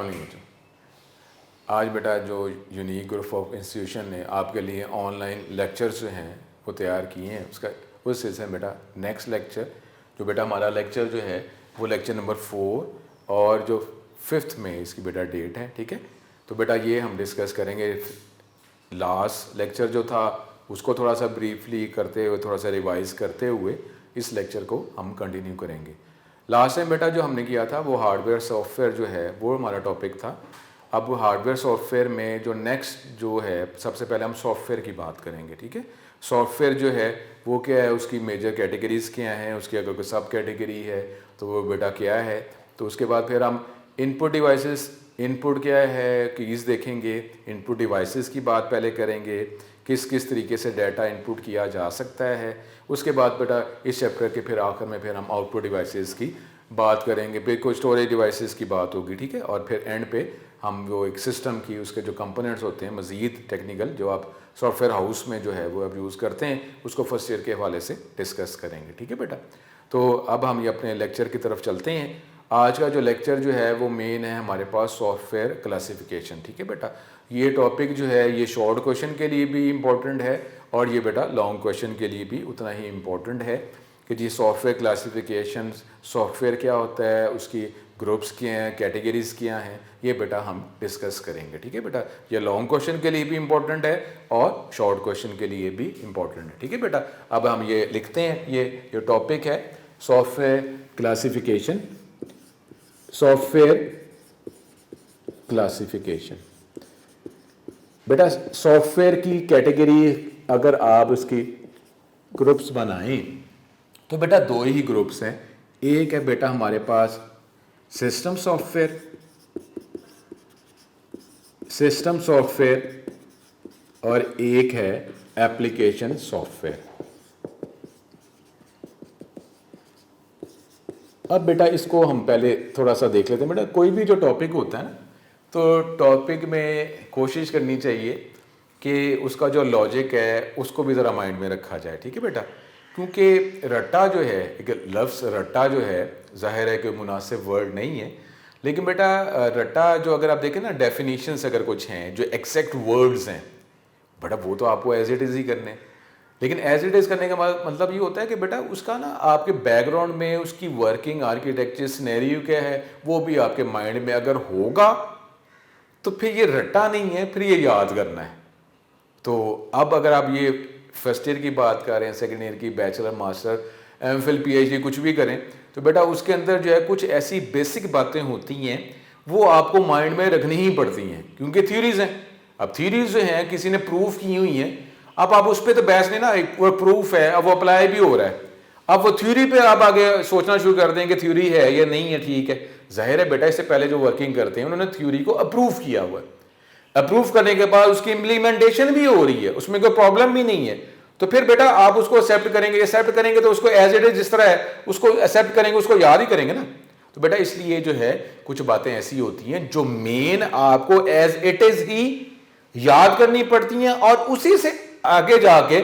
अस्सलाम वालेकुम बच्चों। आज बेटा जो यूनिक ग्रुप ऑफ इंस्टीट्यूशन ने आपके लिए ऑनलाइन लेक्चर्स जो हैं वो तैयार किए हैं, उसका उस सिलसिले में बेटा नेक्स्ट लेक्चर जो बेटा हमारा लेक्चर जो है वो लेक्चर नंबर 4 और जो 5 में इसकी बेटा डेट है। ठीक है, तो बेटा ये हम डिस्कस करेंगे। लास्ट लेक्चर जो था उसको थोड़ा सा ब्रीफली करते हुए, थोड़ा सा रिवाइज़ करते हुए इस लेक्चर को हम कंटिन्यू करेंगे। लास्ट टाइम बेटा जो हमने किया था वो हार्डवेयर सॉफ्टवेयर जो है वो हमारा टॉपिक था। अब हार्डवेयर सॉफ्टवेयर में जो नेक्स्ट जो है, सबसे पहले हम सॉफ्टवेयर की बात करेंगे। ठीक है, सॉफ्टवेयर जो है वो क्या है, उसकी मेजर कैटेगरीज़ क्या हैं, उसकी अगर कोई सब कैटेगरी है तो वो बेटा क्या है। तो उसके बाद फिर हम इनपुट डिवाइसेस, इनपुट क्या है कीज़ देखेंगे, इनपुट डिवाइसेस की बात पहले करेंगे, किस किस तरीके से डाटा इनपुट किया जा सकता है। उसके बाद बेटा इस चैप्टर के फिर आखिर में फिर हम आउटपुट डिवाइसेस की बात करेंगे, फिर कुछ स्टोरेज डिवाइसेस की बात होगी। ठीक है, और फिर एंड पे हम वो एक सिस्टम की उसके जो कंपोनेंट्स होते हैं मज़ीद टेक्निकल जो आप सॉफ्टवेयर हाउस में जो है वो अब यूज़ करते हैं उसको फर्स्ट ईयर के हवाले से डिस्कस करेंगे। ठीक है बेटा, तो अब हम ये अपने लेक्चर की तरफ चलते हैं। आज का जो लेक्चर जो है वो मेन है हमारे पास सॉफ्टवेयर क्लासिफिकेशन। ठीक है बेटा, ये टॉपिक जो है ये शॉर्ट क्वेश्चन के लिए भी इम्पोर्टेंट है और ये बेटा लॉन्ग क्वेश्चन के लिए भी उतना ही इम्पोर्टेंट है कि जी सॉफ्टवेयर क्लासिफिकेशन, सॉफ्टवेयर क्या होता है, उसकी ग्रुप्स क्या हैं, कैटेगरीज़ क्या हैं, ये बेटा हम डिस्कस करेंगे। ठीक है बेटा, ये लॉन्ग क्वेश्चन के लिए भी इम्पोर्टेंट है और शॉर्ट क्वेश्चन के लिए भी इम्पोर्टेंट है। ठीक है बेटा, अब हम ये लिखते हैं, ये टॉपिक है सॉफ्टवेयर क्लासिफिकेशन, सॉफ्टवेयर क्लासिफिकेशन। बेटा सॉफ्टवेयर की कैटेगरी अगर आप उसकी ग्रुप्स बनाएं तो बेटा दो ही ग्रुप्स हैं। एक है बेटा हमारे पास सिस्टम सॉफ्टवेयर, सिस्टम सॉफ्टवेयर, और एक है एप्लीकेशन सॉफ्टवेयर। अब बेटा इसको हम पहले थोड़ा सा देख लेते हैं। बेटा कोई भी जो टॉपिक होता है ना, तो टॉपिक में कोशिश करनी चाहिए कि उसका जो लॉजिक है उसको भी ज़रा माइंड में रखा जाए। ठीक है बेटा, क्योंकि रट्टा जो है, एक लफ्ज़ रट्टा जो है ज़ाहिर है कि मुनासिब वर्ड नहीं है, लेकिन बेटा रट्टा जो अगर आप देखें ना डेफिनेशंस अगर कुछ हैं जो एग्जैक्ट वर्ड्स हैं बेटा वो तो आपको एज इट इज़ ही करने, लेकिन एज इट इज़ करने का मतलब ये होता है कि बेटा उसका ना आपके बैकग्राउंड में उसकी वर्किंग आर्किटेक्चर सिनेरियो क्या है वो भी आपके माइंड में अगर होगा तो फिर ये रट्टा नहीं है, फिर ये याद करना है। तो अब अगर आप ये फर्स्ट ईयर की बात कर रहे हैं, सेकेंड ईयर की, बैचलर, मास्टर, एमफिल, पीएचडी कुछ भी करें तो बेटा उसके अंदर जो है कुछ ऐसी बेसिक बातें होती हैं वो आपको माइंड में रखनी ही पड़ती हैं क्योंकि थ्योरीज हैं। अब थ्योरीज जो हैं किसी ने प्रूफ की हुई हैं, अब आप उस पर तो बहस नहीं ना, वो प्रूफ है, अब वो अप्लाई भी हो रहा है, अब वो थ्योरी पे आप आगे सोचना शुरू कर दें कि थ्योरी है या नहीं है। ठीक है, जाहिर है बेटा इससे पहले जो वर्किंग करते हैं उन्होंने थ्योरी को अप्रूव किया हुआ है, अप्रूव करने के बाद उसकी इम्प्लीमेंटेशन भी हो रही है, उसमें कोई प्रॉब्लम भी नहीं है। तो फिर बेटा आप उसको एक्सेप्ट करेंगे तो उसको एज इट इज जिस तरह है उसको एक्सेप्ट करेंगे, उसको याद ही करेंगे ना। तो बेटा इसलिए जो है कुछ बातें ऐसी होती हैं जो मेन आपको एज इट इज ही याद करनी पड़ती हैं और उसी से आगे जाके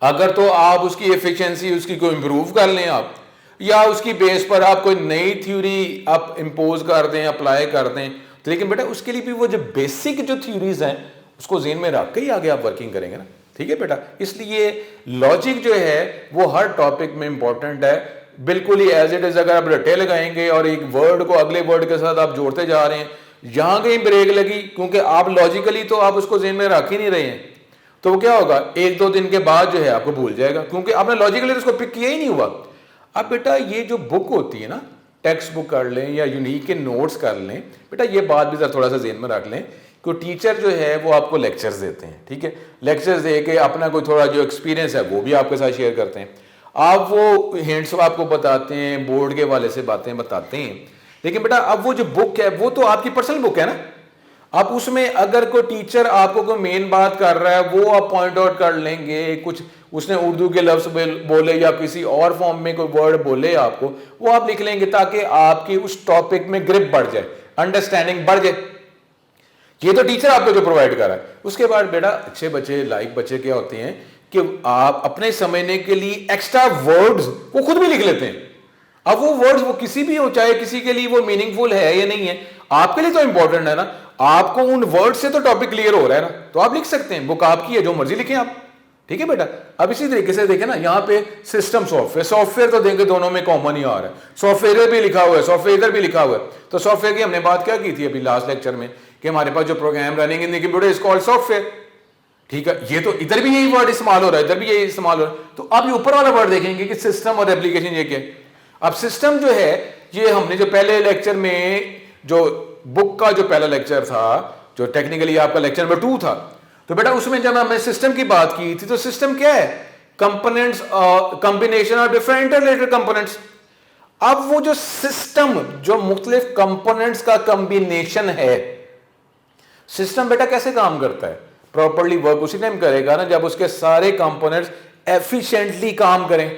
अगर तो आप उसकी एफिशिएंसी उसकी को इंप्रूव कर लें आप, या उसकी बेस पर आप कोई नई थ्योरी आप इंपोज कर दें, अप्लाई कर दें, तो लेकिन बेटा उसके लिए भी वो जो बेसिक जो थ्योरीज हैं उसको जेहन में रख के ही आगे आप वर्किंग करेंगे ना। ठीक है बेटा, इसलिए लॉजिक जो है वो हर टॉपिक में इंपॉर्टेंट है, बिल्कुल ही एज इट इज। अगर आप रटे लगाएंगे और एक वर्ड को अगले वर्ड के साथ आप जोड़ते जा रहे हैं, यहां कहीं ब्रेक लगी क्योंकि आप लॉजिकली तो आप उसको जेहन में रख ही नहीं रहे हैं, तो वो क्या होगा, एक दो दिन के बाद जो है आपको भूल जाएगा क्योंकि आपने लॉजिकली उसको पिक किया ही नहीं हुआ। अब बेटा ये जो बुक होती है ना, टेक्स्ट बुक कर लें या यूनिक के नोट्स कर लें, बेटा ये बात भी थोड़ा सा जेहन में रख लें कि टीचर जो है वो आपको लेक्चर्स देते हैं। ठीक है, लेक्चर्स दे के अपना कोई थोड़ा जो एक्सपीरियंस है वो भी आपके साथ शेयर करते हैं, आप वो हिंट्स आपको बताते हैं, बोर्ड के वाले से बातें बताते हैं, लेकिन बेटा अब वो जो बुक है वो तो आपकी पर्सनल बुक है ना। अब उसमें अगर कोई टीचर आपको कोई मेन बात कर रहा है वो आप पॉइंट आउट कर लेंगे, कुछ उसने उर्दू के लफ्ज बोले या किसी और फॉर्म में कोई वर्ड बोले आपको, वो आप लिख लेंगे ताकि आपकी उस टॉपिक में ग्रिप बढ़ जाए, अंडरस्टैंडिंग बढ़ जाए। ये तो टीचर आपको जो प्रोवाइड कर रहा है। उसके बाद बेटा अच्छे बच्चे, लाइक बच्चे क्या होते हैं कि आप अपने समझने के लिए एक्स्ट्रा वर्ड्स वो खुद भी लिख लेते हैं। अब वो वर्ड्स वो किसी भी हो, चाहे किसी के लिए वो मीनिंगफुल है या नहीं है, आपके लिए तो इंपॉर्टेंट है ना, आपको उन वर्ड से तो टॉपिक क्लियर हो रहा है ना, तो आप लिख सकते हैं, बुक आपकी है, जो मर्जी लिखें आप, ठीक है बेटा। अब इसी तरीके से देखें ना, यहाँ पे सिस्टम सॉफ्टवेयर, सॉफ्टवेयर तो देंगे दोनों में कॉमन ही आ रहा है, सॉफ्टवेयर भी लिखा हुआ है, सॉफ्टवेयर इधर भी लिखा हुआ है। तो सॉफ्टवेयर की हमने बात क्या की थी अभी लास्ट लेक्चर में, कि हमारे पास जो program running in the computer is called software, ठीक है। ये तो इधर भी यही वर्ड इस्तेमाल हो रहा है, इधर भी यही इस्तेमाल हो रहा है। तो अब ये ऊपर वाला वर्ड देखेंगे कि सिस्टम और एप्लीकेशन ये क्या है। अब सिस्टम जो है, ये हमने जो पहले लेक्चर में, जो बुक का जो पहला लेक्चर था, जो टेक्निकली आपका लेक्चर नंबर 2 था, तो बेटा उसमें जब हमने सिस्टम की बात की थी, तो सिस्टम क्या है, components, combination of different interrelated components. अब वो जो सिस्टम, जो मुख्तलिफ कंपोनेंट्स का कॉम्बिनेशन है, सिस्टम बेटा कैसे काम करता है, प्रॉपर्ली वर्क उसी टाइम करेगा ना जब उसके सारे कंपोनेंट्स एफिशिएंटली काम करें,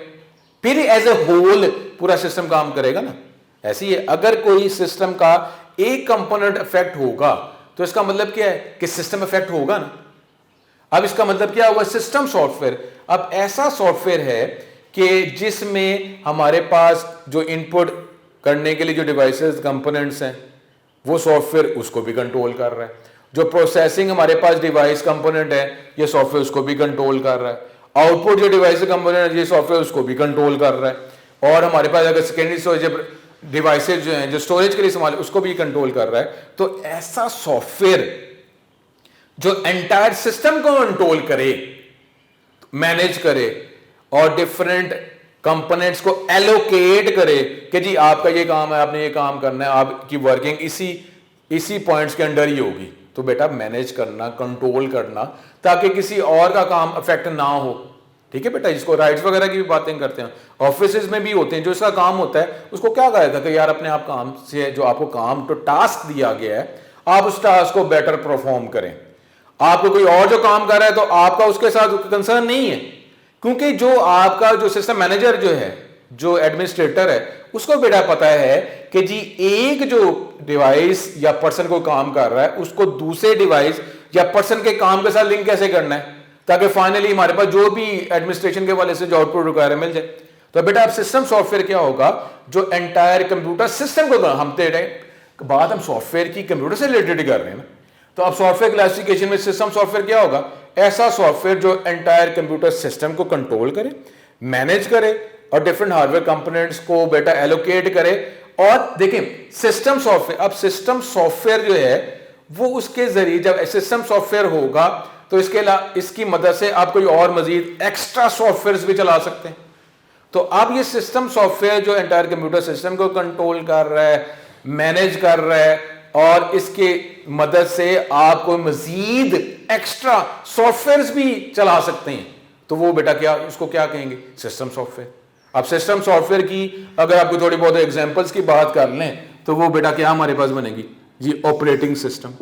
फिर एज ए होल पूरा सिस्टम काम करेगा ना। ऐसी है, अगर कोई सिस्टम का एक कंपोनेंट इफेक्ट होगा तो इसका मतलब क्या है कि सिस्टम इफेक्ट होगा ना। अब इसका मतलब क्या हुआ, सिस्टम सॉफ्टवेयर। अब ऐसा सॉफ्टवेयर है कि जिसमें हमारे पास जो इनपुट करने के लिए जो डिवाइसेस कंपोनेंट्स हैं, वो सॉफ्टवेयर उसको भी कंट्रोल कर रहा है। जो प्रोसेसिंग हमारे पास डिवाइस कंपोनेंट है, ये सॉफ्टवेयर उसको भी कंट्रोल कर रहा है। आउटपुट जो डिवाइस कंपोनेंट है, ये सॉफ्टवेयर उसको भी कंट्रोल कर रहा है। और हमारे पास अगर सेकेंडरी स्टोरेज डिवाइसेज जो हैं, जो स्टोरेज के लिए इस्तेमाल, उसको भी कंट्रोल कर रहा है। तो ऐसा सॉफ्टवेयर जो एंटायर सिस्टम को कंट्रोल करे, मैनेज करे और डिफरेंट कंपोनेंट्स को एलोकेट करे कि जी आपका ये काम है, आपने ये काम करना है, आपकी वर्किंग इसी पॉइंट्स के अंडर ही होगी। तो बेटा मैनेज करना, कंट्रोल करना, ताकि किसी और का काम अफेक्ट ना हो, ठीक है बेटा। जिसको राइट्स वगैरह की भी बातें करते हैं, ऑफिस में भी होते हैं, जो इसका काम होता है उसको क्या कहा जाता है कि यार अपने आप काम से, जो आपको काम तो टास्क दिया गया है, आप उस टास्क को बेटर परफॉर्म करें। आपको कोई और जो काम कर रहा है तो आपका उसके साथ कंसर्न नहीं है, क्योंकि जो आपका जो सिस्टम मैनेजर जो है, जो एडमिनिस्ट्रेटर है, उसको बेटा पता है कि जी एक जो डिवाइस या पर्सन को काम कर रहा है, उसको दूसरे डिवाइस या पर्सन के काम के साथ लिंक कैसे करना है, ताकि फाइनली हमारे पास जो भी एडमिनिस्ट्रेशन के वाले से जो आउटपुट रिक्वायर मिल जाए। तो बेटा अब सिस्टम सॉफ्टवेयर क्या होगा, जो एंटायर कंप्यूटर सिस्टम को, हम बात हम सॉफ्टवेयर की कंप्यूटर से रिलेटेड कर रहे हैं ना, तो अब सॉफ्टवेयर क्लासिफिकेशन में सिस्टम सॉफ्टवेयर क्या होगा, ऐसा सॉफ्टवेयर जो एंटायर कंप्यूटर सिस्टम को कंट्रोल करे, मैनेज करे और डिफरेंट हार्डवेयर कंपोनेंट्स को बेटा एलोकेट करे। और देखें सिस्टम सॉफ्टवेयर, अब सिस्टम सॉफ्टवेयर जो है वो उसके जरिए, जब सिस्टम सॉफ्टवेयर होगा तो इसकी मदद से आप कोई और मजीद एक्स्ट्रा सॉफ्टवेयर भी चला सकते हैं। तो अब ये सिस्टम सॉफ्टवेयर जो एंटायर कंप्यूटर सिस्टम को कंट्रोल कर रहा है, मैनेज कर रहा है, और इसके मदद से आप कोई मजीद एक्स्ट्रा सॉफ्टवेयर भी चला सकते हैं, तो वो बेटा क्या, उसको क्या कहेंगे, सिस्टम सॉफ्टवेयर। अब सिस्टम सॉफ्टवेयर की अगर आपको थोड़ी बहुत एग्जांपल्स की बात कर लें तो वो बेटा क्या हमारे पास बनेगी, ये ऑपरेटिंग सिस्टम।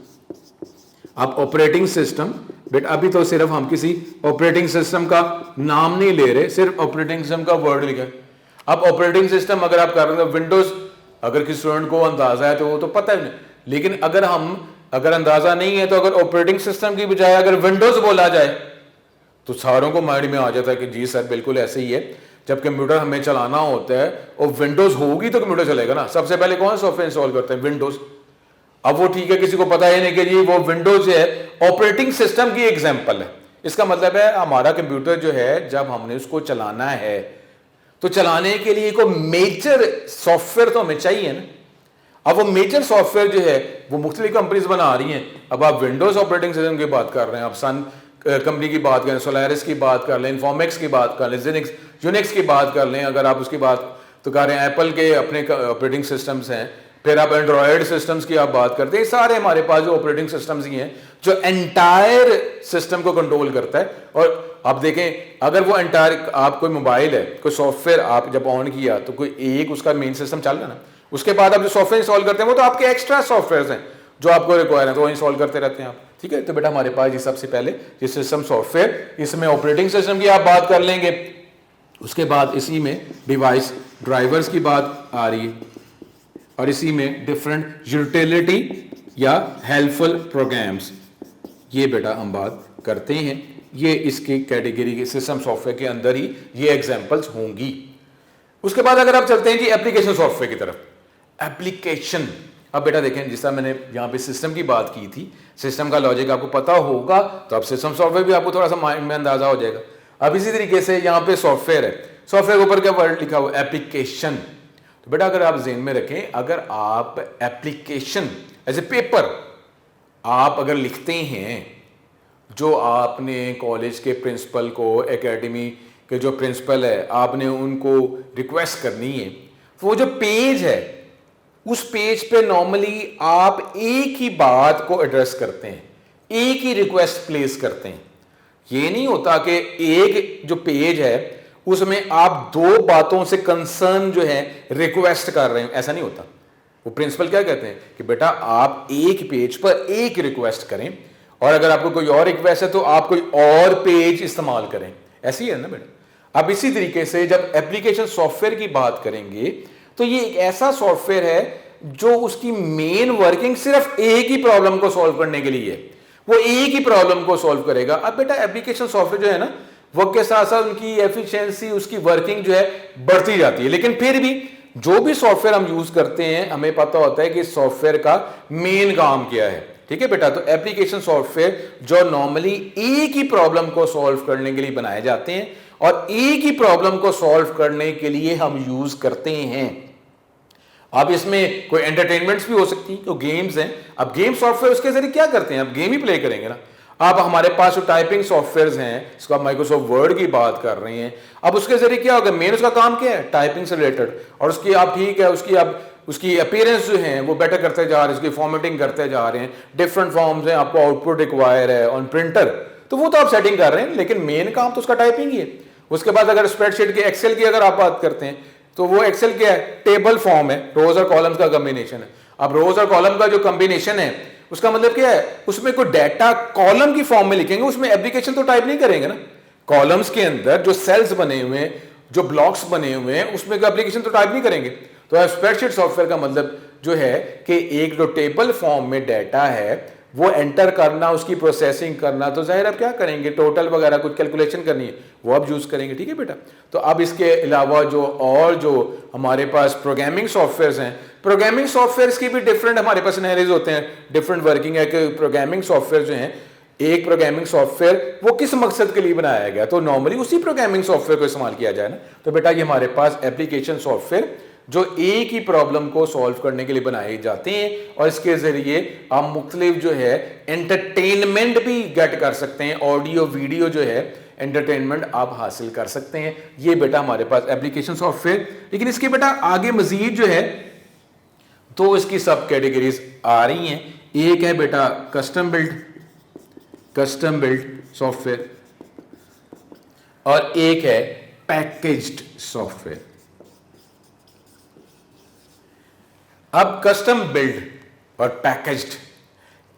अब ऑपरेटिंग सिस्टम बेटा, अभी तो सिर्फ हम किसी ऑपरेटिंग सिस्टम का नाम नहीं ले रहे, सिर्फ ऑपरेटिंग सिस्टम का वर्ड लिखा है। अब ऑपरेटिंग सिस्टम अगर आप कर रहे हैं, विंडोज अगर किसी स्टूडेंट को अंदाजा है तो वो तो पता है, लेकिन अगर अंदाजा नहीं है तो अगर ऑपरेटिंग सिस्टम की बजाय अगर विंडोज बोला जाए तो सारों को माइंड में आ जाता है कि जी सर बिल्कुल ऐसे ही है। जब कंप्यूटर हमें चलाना होता है और विंडोज होगी तो कंप्यूटर चलेगा ना। सबसे पहले कौन सा सॉफ्टवेयर इंस्टॉल करते हैं, विंडोज। अब वो ठीक है, किसी को पता ही नहीं कि जी वो विंडोज है ऑपरेटिंग सिस्टम की एग्जांपल है। इसका मतलब है हमारा कंप्यूटर जो है, जब हमने उसको चलाना है तो चलाने के लिए कोई मेजर सॉफ्टवेयर तो हमें चाहिए ना। अब वो मेजर सॉफ्टवेयर जो है वो मुख्तलिफ कंपनीज बना रही हैं। अब आप विंडोज ऑपरेटिंग सिस्टम की बात कर रहे हैं, आप सन कंपनी की बात करें, सोलारिस की बात कर लें, इन्फॉर्मेक्स की बात कर लें, यूनिक्स की बात कर लें, अगर आप उसकी बात तो कर रहे हैं, एप्पल के अपने ऑपरेटिंग सिस्टम्स हैं, फिर आप एंड्रॉयड सिस्टम्स की आप बात करते हैं। सारे हमारे पास जो ऑपरेटिंग सिस्टम्स ही हैं जो एंटायर सिस्टम को कंट्रोल करता है। और आप देखें, अगर वो एंटायर, आप कोई मोबाइल है, कोई सॉफ्टवेयर आप जब ऑन किया तो कोई एक उसका मेन सिस्टम चल रहा है ना, उसके बाद आप जो सॉफ्टवेयर इंस्टॉल करते हैं वो तो आपके एक्स्ट्रा सॉफ्टवेयर हैं जो आपको रिक्वायर है, तो वो इंस्टॉल करते रहते हैं आप, ठीक है। तो बेटा हमारे पास ये सबसे पहले ये सिस्टम सॉफ्टवेयर, इसमें ऑपरेटिंग सिस्टम की आप बात कर लेंगे, उसके बाद इसी में डिवाइस ड्राइवर्स की बात आ रही है, और इसी में डिफरेंट यूटिलिटी या हेल्पफुल प्रोग्राम्स, ये बेटा हम बात करते हैं। ये इसकी कैटेगरी के सिस्टम सॉफ्टवेयर के अंदर ही ये एग्जांपल्स होंगी। उसके बाद अगर आप चलते हैं जी एप्लीकेशन सॉफ्टवेयर की तरफ, एप्लीकेशन अब बेटा देखें, जिस तरह मैंने यहाँ पे सिस्टम की बात की थी, सिस्टम का लॉजिक आपको पता होगा तो अब सिस्टम सॉफ्टवेयर भी आपको थोड़ा सा माइंड में अंदाजा हो जाएगा। अब इसी तरीके से यहाँ पे सॉफ्टवेयर है, सॉफ्टवेयर के ऊपर क्या वर्ड लिखा हुआ, एप्लीकेशन। तो बेटा अगर आप ज़हन में रखें, अगर आप एप्लीकेशन एज ए पेपर आप अगर लिखते हैं, जो आपने कॉलेज के प्रिंसिपल को, एकेडमी के जो प्रिंसिपल है, आपने उनको रिक्वेस्ट करनी है, तो वो जो पेज है उस पेज पे नॉर्मली आप एक ही बात को एड्रेस करते हैं, एक ही रिक्वेस्ट प्लेस करते हैं। ये नहीं होता कि एक जो पेज है उसमें आप दो बातों से कंसर्न जो है रिक्वेस्ट कर रहे हैं, ऐसा नहीं होता। वो प्रिंसिपल क्या कहते हैं कि बेटा आप एक पेज पर एक रिक्वेस्ट करें, और अगर आपको कोई और रिक्वेस्ट है तो आप कोई और पेज इस्तेमाल करें। ऐसी है ना बेटा। अब इसी तरीके से जब एप्लीकेशन सॉफ्टवेयर की बात करेंगे तो ये एक ऐसा सॉफ्टवेयर है जो उसकी मेन वर्किंग सिर्फ एक ही प्रॉब्लम को सॉल्व करने के लिए है, वो एक ही प्रॉब्लम को सॉल्व करेगा। अब बेटा एप्लीकेशन सॉफ्टवेयर जो है ना, वक्त के साथ साथ उनकी एफिशिएंसी, उसकी वर्किंग जो है बढ़ती जाती है, लेकिन फिर भी जो भी सॉफ्टवेयर हम यूज करते हैं हमें पता होता है कि सॉफ्टवेयर का मेन काम क्या है। ठीक है बेटा। तो एप्लीकेशन सॉफ्टवेयर जो नॉर्मली एक ही प्रॉब्लम को सॉल्व करने के लिए बनाए जाते हैं और एक ही प्रॉब्लम को सॉल्व करने के लिए हम यूज करते हैं। अब इसमें कोई एंटरटेनमेंट्स भी हो सकती है, तो गेम्स हैं। अब गेम सॉफ्टवेयर उसके जरिए क्या करते हैं, अब गेम ही प्ले करेंगे ना। अब हमारे पास जो टाइपिंग सॉफ्टवेयर्स हैं, इसको आप माइक्रोसॉफ्ट वर्ड की बात कर रहे हैं, अब उसके जरिए क्या होगा, मेन उसका काम क्या है, टाइपिंग से रिलेटेड, और उसकी आप ठीक है उसकी अपीयरेंस जो है वो बेटर करते जा रहे हैं, उसकी फॉर्मेटिंग करते जा रहे हैं, डिफरेंट फॉर्म्स हैं, आपको आउटपुट रिक्वायर है ऑन प्रिंटर, तो वो तो आप सेटिंग कर रहे हैं, लेकिन मेन काम तो उसका टाइपिंग ही है। उसके बाद अगर स्प्रेडशीट की, एक्सेल की अगर आप बात करते हैं तो वो एक्सेल क्या है, टेबल फॉर्म है, रोज और कॉलम्स का कॉम्बिनेशन है। अब रोज और कॉलम का जो कॉम्बिनेशन है उसका मतलब क्या है, उसमें कोई डाटा कॉलम की फॉर्म में लिखेंगे, उसमें एप्लीकेशन तो टाइप नहीं करेंगे ना। कॉलम्स के अंदर जो सेल्स बने हुए हैं, जो ब्लॉक्स बने हुए हैं, उसमें एप्लीकेशन तो टाइप नहीं करेंगे। तो स्प्रेडशीट सॉफ्टवेयर का मतलब जो है कि एक जो टेबल फॉर्म में डाटा है वो एंटर करना, उसकी प्रोसेसिंग करना, तो जाहिर आप क्या करेंगे, टोटल वगैरह कुछ कैलकुलेशन करनी है वो आप यूज करेंगे। ठीक है बेटा। तो अब इसके अलावा जो हमारे पास प्रोग्रामिंग सॉफ्टवेयर्स हैं, प्रोग्रामिंग सॉफ्टवेयर्स की भी डिफरेंट हमारे पास एनालिसिस होते हैं, डिफरेंट वर्किंग है कि प्रोग्रामिंग सॉफ्टवेयर जो हैं, एक प्रोग्रामिंग सॉफ्टवेयर वो किस मकसद के लिए बनाया गया, तो नॉर्मली उसी प्रोग्रामिंग सॉफ्टवेयर को इस्तेमाल किया जाए ना। तो बेटा ये हमारे पास एप्लीकेशन सॉफ्टवेयर जो एक ही प्रॉब्लम को सॉल्व करने के लिए बनाए जाते हैं, और इसके जरिए आप मुख्तलिफ जो है एंटरटेनमेंट भी गेट कर सकते हैं, ऑडियो वीडियो जो है एंटरटेनमेंट आप हासिल कर सकते हैं। ये बेटा हमारे पास एप्लीकेशन सॉफ्टवेयर। लेकिन इसके बेटा आगे मजीद जो है तो इसकी सब कैटेगरीज आ रही हैं। एक है बेटा कस्टम बिल्ड सॉफ्टवेयर, और एक है पैकेज्ड सॉफ्टवेयर। अब कस्टम बिल्ड और पैकेज्ड।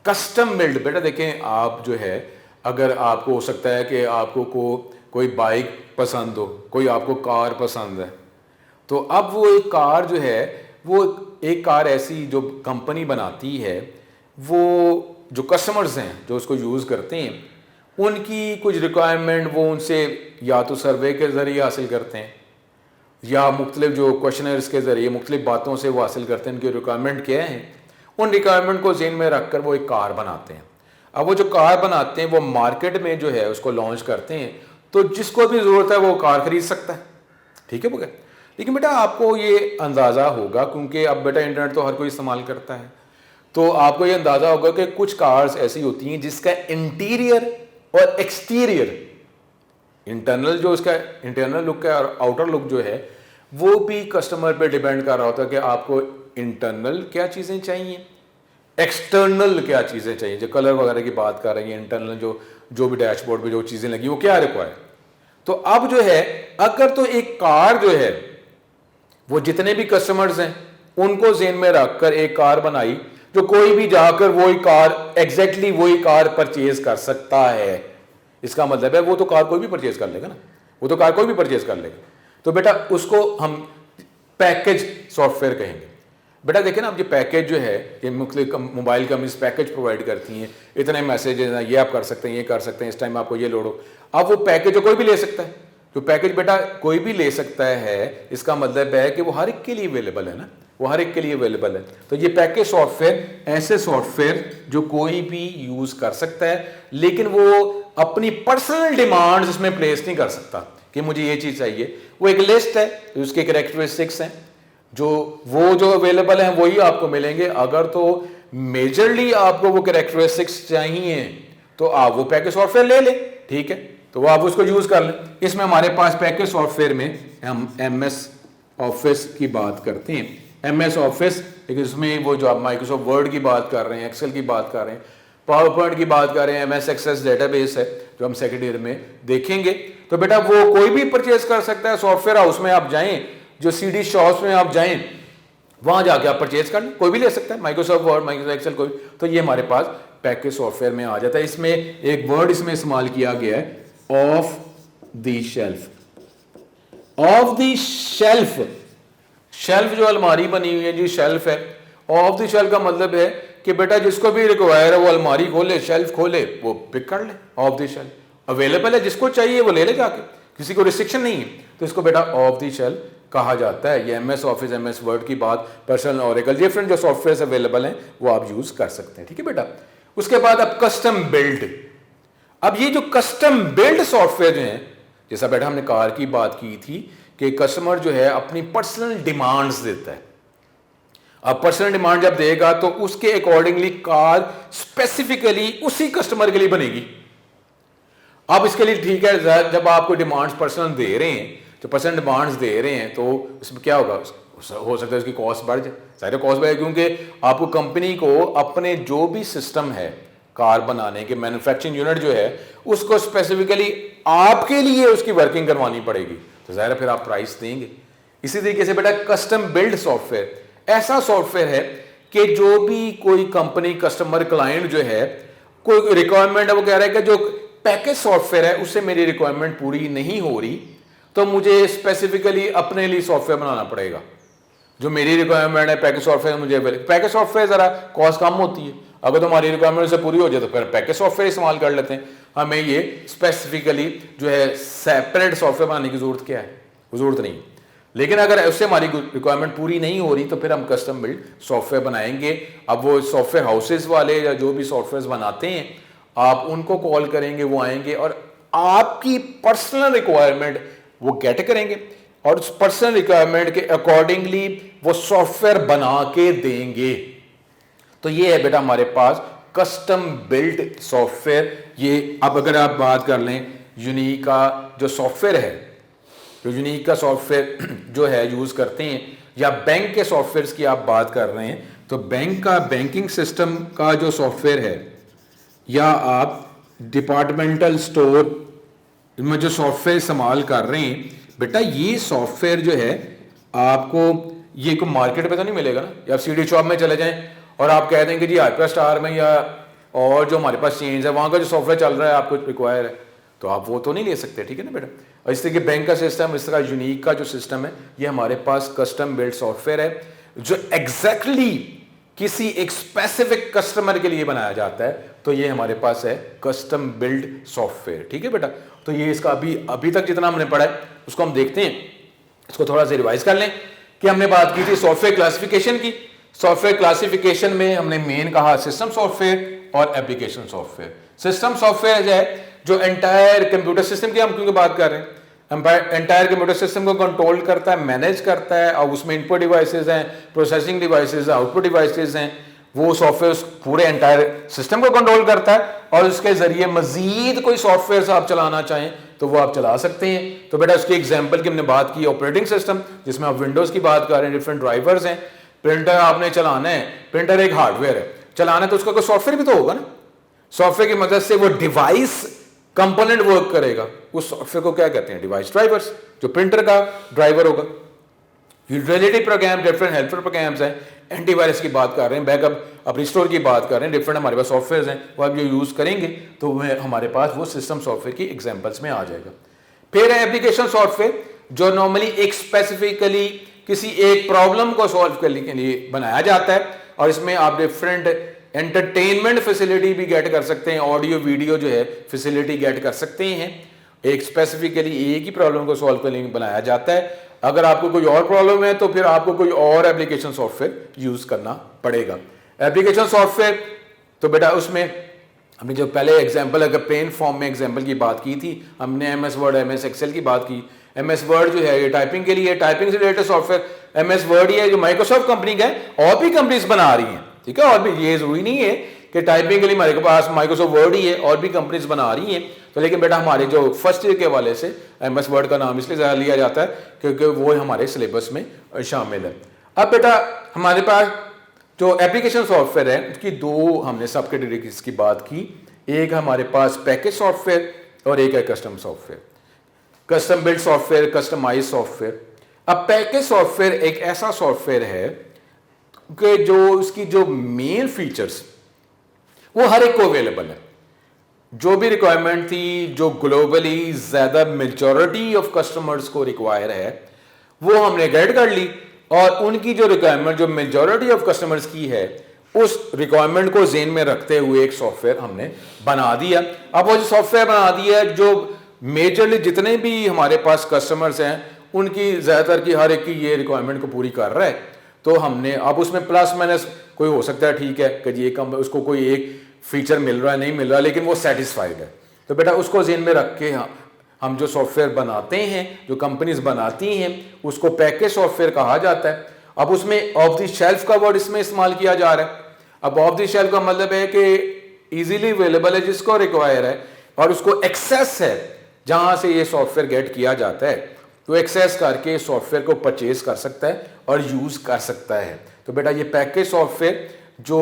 कस्टम बिल्ड बेटा देखें, आप जो है अगर आपको हो सकता है कि आपको कोई बाइक पसंद हो, कोई आपको कार पसंद है, तो अब वो एक कार जो है, वो एक कार ऐसी जो कंपनी बनाती है, वो जो कस्टमर्स हैं जो उसको यूज़ करते हैं, उनकी कुछ रिक्वायरमेंट वो उनसे या तो सर्वे के ज़रिए हासिल करते हैं या मुख्तलिफ जो क्वेश्चनर्स के ज़रिए मुख्तलिफ बातों से वो हासिल करते हैं उनकी रिक्वायरमेंट क्या है। उन रिक्वायरमेंट को ज़हन में रख कर वो एक कार बनाते हैं। अब वो जो कार बनाते हैं वो मार्केट में जो है उसको लॉन्च करते हैं, तो जिसको भी ज़रूरत है वो कार खरीद सकता है। ठीक है बगैर। लेकिन बेटा आपको ये अंदाज़ा होगा, क्योंकि अब बेटा इंटरनेट तो हर कोई इस्तेमाल करता है, तो आपको ये अंदाज़ा होगा कि कुछ कार्स ऐसी होती हैं जिसका इंटीरियर और एक्सटीरियर, इंटरनल जो उसका इंटरनल लुक है और आउटर लुक जो है वो भी कस्टमर पे डिपेंड कर रहा होता है कि आपको इंटरनल क्या चीज़ें चाहिए, एक्सटर्नल क्या चीज़ें चाहिए। जो कलर वगैरह की बात कर रही है, इंटरनल जो भी डैशबोर्ड पे जो चीज़ें लगी वो क्या रिक्वायर। तो अब जो है अगर तो एक कार जो है वो जितने भी कस्टमर्स हैं उनको ज़हन में रखकर एक कार बनाई, जो कोई भी जाकर वही कार एग्जैक्टली वही कार परचेज कर सकता है। इसका मतलब है वो तो कार कोई भी परचेज कर लेगा ना, वो तो कार कोई भी परचेज कर लेगा। तो बेटा उसको हम पैकेज सॉफ्टवेयर कहेंगे। बेटा देखें ना, अब ये पैकेज जो है, ये मुख्तलिफ मोबाइल कंपनीज पैकेज प्रोवाइड करती हैं, इतने मैसेजेस हैं, ये आप कर सकते हैं, ये कर सकते हैं, इस टाइम आपको ये लोड हो। अब वो पैकेज जो कोई भी ले सकता है, तो पैकेज बेटा कोई भी ले सकता है, इसका मतलब है कि वो हर एक के लिए अवेलेबल है ना। वो हर एक के लिए अवेलेबल है। तो ये पैकेज सॉफ्टवेयर ऐसे सॉफ्टवेयर जो कोई भी यूज कर सकता है, लेकिन वो अपनी पर्सनल डिमांड्स इसमें प्लेस नहीं कर सकता कि मुझे ये चीज चाहिए। वो एक लिस्ट है, उसके कैरेक्टरिस्टिक्स हैं, जो अवेलेबल हैं वही आपको मिलेंगे। अगर तो मेजरली आपको वो कैरेक्टरिस्टिक्स चाहिए तो आप वो पैकेज सॉफ्टवेयर ले लें, ठीक है, तो वो आप उसको यूज कर लें। इसमें हमारे पास पैकेज सॉफ्टवेयर में हम MS ऑफिस की बात करते हैं, MS ऑफिस, लेकिन इसमें वो जो आप माइक्रोसॉफ्ट वर्ड की बात कर रहे हैं, एक्सेल की बात कर रहे हैं, पावर पॉइंट की बात कर रहे हैं, MS एक्सेस डेटाबेस है जो हम सेकेंड ईयर में देखेंगे। तो बेटा वो कोई भी परचेज कर सकता है। सॉफ्टवेयर हाउस में आप जाएं, जो CD शॉप्स में आप जाएं, वहां जाके आप परचेज कर लें, कोई भी ले सकता है, माइक्रोसॉफ्ट वर्ड, माइक्रोसॉफ्ट एक्सेल, कोई। तो ये हमारे पास पैकेज सॉफ्टवेयर में आ जाता है। इसमें एक वर्ड इसमें इस्तेमाल किया गया है, of the shelf. Of the shelf, shelf जो अलमारी बनी हुई है जी, शेल्फ है। ऑफ द शेल्फ का मतलब है कि बेटा जिसको भी रिक्वायर है वो अलमारी खोले, शेल्फ खोले, वो पिक कर ले। ऑफ द शेल्फ अवेलेबल है, जिसको चाहिए वो ले ले जाके, किसी को रिस्ट्रिक्शन नहीं है, तो इसको बेटा ऑफ द शेल्फ कहा जाता है। ये MS ऑफिस, MS वर्ड की बात, पर्सनल, ऑरेकल, डिफरेंट जो सॉफ्टवेयर अवेलेबल हैं वो आप यूज कर सकते हैं, ठीक है बेटा। उसके बाद अब कस्टम बिल्ड। अब ये जो कस्टम बिल्ड सॉफ्टवेयर जो है, जैसा बेटा हमने कार की बात की थी कि कस्टमर जो है अपनी पर्सनल डिमांड्स देता है। अब पर्सनल डिमांड जब देगा तो उसके अकॉर्डिंगली कार स्पेसिफिकली उसी कस्टमर के लिए बनेगी। अब इसके लिए ठीक है, जब आपको डिमांड्स पर्सनल दे रहे हैं, तो पर्सनल डिमांड्स दे रहे हैं, तो उसमें क्या होगा, हो सकता है उसकी कॉस्ट बढ़ जाए, सारे कॉस्ट बढ़े, क्योंकि आपको कंपनी को अपने जो भी सिस्टम है कार बनाने के, मैन्युफैक्चरिंग यूनिट जो है, उसको स्पेसिफिकली आपके लिए उसकी वर्किंग करवानी पड़ेगी, तो ज़ाहिर है फिर आप प्राइस देंगे। इसी तरीके से बेटा कस्टम बिल्ड सॉफ्टवेयर ऐसा सॉफ्टवेयर है कि जो भी कोई कंपनी, कस्टमर, क्लाइंट जो है, कोई रिक्वायरमेंट है, वो कह रहा है कि जो पैकेज सॉफ्टवेयर है उससे मेरी रिक्वायरमेंट पूरी नहीं हो रही, तो मुझे स्पेसिफिकली अपने लिए सॉफ्टवेयर बनाना पड़ेगा। जो मेरी रिक्वायरमेंट है पैकेज सॉफ्टवेयर, मुझे पैकेज सॉफ्टवेयर जरा कॉस्ट कम होती है, अगर तो हमारी रिक्वायरमेंट से पूरी हो जाए तो फिर पैकेज सॉफ्टवेयर इस्तेमाल कर लेते हैं। हमें ये स्पेसिफिकली जो है सेपरेट सॉफ्टवेयर बनाने की जरूरत क्या है, जरूरत नहीं। लेकिन अगर उससे हमारी रिक्वायरमेंट पूरी नहीं हो रही तो फिर हम कस्टम बिल्ड सॉफ्टवेयर बनाएंगे। अब वो सॉफ्टवेयर हाउसेज वाले या जो भी सॉफ्टवेयर बनाते हैं, आप उनको कॉल करेंगे, वो आएंगे और आपकी पर्सनल रिक्वायरमेंट वो गेट करेंगे और उस पर्सनल रिक्वायरमेंट के अकॉर्डिंगली वो सॉफ्टवेयर बना के देंगे। तो ये है बेटा हमारे पास कस्टम बिल्ड सॉफ्टवेयर। ये अब अगर आप बात कर लें यूनिक का जो सॉफ्टवेयर है, जो यूनिक का सॉफ्टवेयर जो है यूज करते हैं, या बैंक के सॉफ्टवेयर की आप बात कर रहे हैं, तो बैंक का बैंकिंग सिस्टम का जो सॉफ्टवेयर है, या आप डिपार्टमेंटल स्टोर में जो सॉफ्टवेयर इस्तेमाल कर रहे हैं, बेटा ये सॉफ्टवेयर जो है आपको ये को मार्केट पे तो नहीं मिलेगा ना। या आप CD शॉप में चले जाएं और आप कह दें कि जी हाइपर स्टार में या और जो हमारे पास चेंज है वहां का जो सॉफ्टवेयर चल रहा है आपको रिक्वायर है, तो आप वो तो नहीं ले सकते, ठीक है ना बेटा। और इस तरीके बैंक का सिस्टम, इस तरह यूनिक का जो सिस्टम है, ये हमारे पास कस्टम बिल्ड सॉफ्टवेयर है जो एग्जैक्टली किसी एक स्पेसिफिक कस्टमर के लिए बनाया जाता है। तो ये हमारे पास है कस्टम बिल्ड सॉफ्टवेयर, ठीक है बेटा। तो ये इसका अभी तक जितना हमने पढ़ा है उसको हम देखते हैं, इसको थोड़ा सा रिवाइज कर लें कि हमने बात की थी सॉफ्टवेयर क्लासिफिकेशन की। सॉफ्टवेयर क्लासिफिकेशन में हमने मेन कहा सिस्टम सॉफ्टवेयर और एप्लीकेशन सॉफ्टवेयर। सिस्टम सॉफ्टवेयर है जो एंटायर कंप्यूटर सिस्टम की हम क्योंकि बात कर रहे हैं, एंटायर कंप्यूटर सिस्टम को कंट्रोल करता है, मैनेज करता है, और उसमें इनपुट डिवाइसेस हैं, प्रोसेसिंग डिवाइसेस, आउटपुट डिवाइसेस हैं, वो सॉफ्टवेयर पूरे एंटायर सिस्टम को कंट्रोल करता है। और उसके जरिए मजीद कोई सॉफ्टवेयर आप चलाना चाहें तो वो आप चला सकते हैं। तो बेटा उसकी एग्जांपल की हमने बात की ऑपरेटिंग सिस्टम, जिसमें आप विंडोज की बात कर रहे हैं, डिफरेंट ड्राइवर्स हैं। प्रिंटर आपने चलाना है, प्रिंटर एक हार्डवेयर है, चलाना है तो उसका कोई सॉफ्टवेयर भी तो होगा ना। सॉफ्टवेयर की मदद से वो डिवाइस कंपोनेंट वर्क करेगा, उस सॉफ्टवेयर को क्या कहते हैं, डिवाइस ड्राइवर्स, जो प्रिंटर का ड्राइवर होगा। Utility program, different helper programs हैं, एंटीवायरस की बात कर रहे हैं, बैकअप अब रिस्टोर की बात कर रहे हैं, डिफरेंट हमारे पास सॉफ्टवेयर हैं, वो आप जो यूज करेंगे तो वह हमारे पास वो सिस्टम सॉफ्टवेयर की एग्जांपल्स में आ जाएगा। फिर है एप्लीकेशन सॉफ्टवेयर, जो नॉर्मली एक स्पेसिफिकली किसी एक प्रॉब्लम को सॉल्व करने के लिए बनाया जाता है, और इसमें आप डिफरेंट एंटरटेनमेंट फैसिलिटी भी गेट कर सकते हैं, ऑडियो वीडियो जो है फैसिलिटी गेट कर सकते हैं। एक स्पेसिफिकली एक ही प्रॉब्लम को सॉल्व करने के लिए बनाया जाता है। अगर आपको कोई और प्रॉब्लम है तो फिर आपको कोई और एप्लीकेशन सॉफ्टवेयर यूज करना पड़ेगा। एप्लीकेशन सॉफ्टवेयर तो बेटा उसमें हमने जो पहले एग्जांपल, अगर प्लेन फॉर्म में एग्जांपल की बात की थी, हमने एमएस वर्ड, एमएस एक्सेल की बात की। एमएस वर्ड जो है ये टाइपिंग के लिए, टाइपिंग से रिलेटेड सॉफ्टवेयर एमएस वर्ड ही है जो माइक्रोसॉफ्ट कंपनी का है, और भी कंपनीज बना रही हैं, ठीक है। और भी ये जरूरी नहीं है कि टाइपिंग के लिए हमारे पास माइक्रोसॉफ्ट वर्ड ही है, और भी कंपनीज बना रही हैं। तो लेकिन बेटा हमारे जो फर्स्ट ईयर के हवाले से एमएस वर्ड का नाम इसलिए ज़्यादा लिया जाता है क्योंकि वो हमारे सिलेबस में शामिल है। अब बेटा हमारे पास जो एप्लीकेशन सॉफ्टवेयर है उसकी दो हमने सब कैटेगरीज की बात की। एक हमारे पास पैकेज सॉफ्टवेयर और एक है custom software, custom build software, customise software. अब पैकेज सॉफ्टवेयर एक ऐसा सॉफ्टवेयर है कि जो उसकी जो मेन फीचर्स वो हर एक को अवेलेबल है। जो भी रिक्वायरमेंट थी, जो ग्लोबली ज्यादा मेजॉरिटी ऑफ कस्टमर्स को रिक्वायर है, वो हमने गेट कर ली, और उनकी जो रिक्वायरमेंट जो मेजॉरिटी ऑफ कस्टमर्स की है उस रिक्वायरमेंट को जेन में रखते हुए एक सॉफ्टवेयर हमने बना दिया। अब वो जो सॉफ्टवेयर बना दिया जो मेजरली जितने भी हमारे पास कस्टमर्स हैं उनकी ज्यादातर की हर एक की ये रिक्वायरमेंट को पूरी कर रहा है। तो हमने अब उसमें प्लस माइनस कोई हो सकता है, ठीक है कि जी एक उसको कोई एक फीचर मिल रहा है, नहीं मिल रहा, लेकिन वो सेटिस्फाइड है। तो बेटा उसको जेन में रख के हम जो सॉफ्टवेयर बनाते हैं, जो कंपनीज बनाती हैं, उसको पैकेज सॉफ्टवेयर कहा जाता है। अब उसमें ऑफ द शेल्फ का वर्ड इसमें इस्तेमाल किया जा रहा है। अब ऑफ द शेल्फ का मतलब है कि इजीली अवेलेबल है, जिसको रिक्वायर है और उसको एक्सेस है जहां से ये सॉफ्टवेयर गेट किया जाता है, तो एक्सेस करके सॉफ्टवेयर को परचेज कर सकता है और यूज कर सकता है। तो बेटा ये पैकेज सॉफ्टवेयर जो